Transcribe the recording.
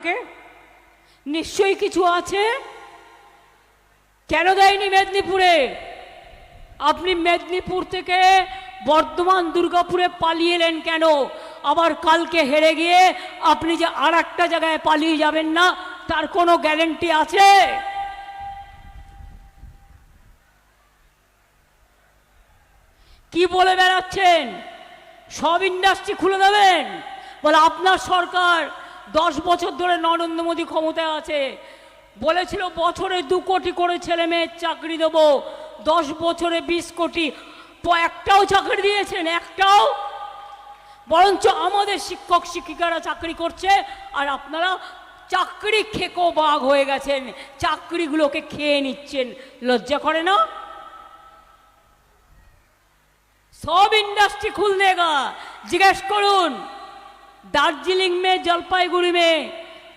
থাকে? নিশ্চয়ই কিছু আছে। কেন দেয়নি মেদিনীপুরে? আপনি মেদিনীপুর থেকে বর্ধমান দুর্গাপুরে পালিয়ে এলেন কেন? আবার কালকে হেরে গিয়ে আপনি যে আর একটা জায়গায় পালিয়ে যাবেন না, তার কোনো গ্যারান্টি আছে? কি বলে বেড়াচ্ছেন? সব ইন্ডাস্ট্রি খুলে দেবেন বলে আপনার সরকার 10 বছর ধরে নরেন্দ্র মোদী ক্ষমতায় আছে, বলেছিল বছরে 2 কোটি করে ছেলে মেয়ের চাকরি দেবো, 10 বছরে 20 কোটি। একটাও চাকরি দিয়েছেন? একটাও? বরঞ্চ আমাদের শিক্ষক শিক্ষিকারা চাকরি করছে, আর আপনারা চাকরি খেকো বাঘ হয়ে গেছেন, চাকরিগুলোকে খেয়ে নিচ্ছেন। লজ্জা করে না? सब इंडस्ट्री खुल देगा। जिज्ञेस करुन दार्जिलिंग में, जलपाईगुड़ी में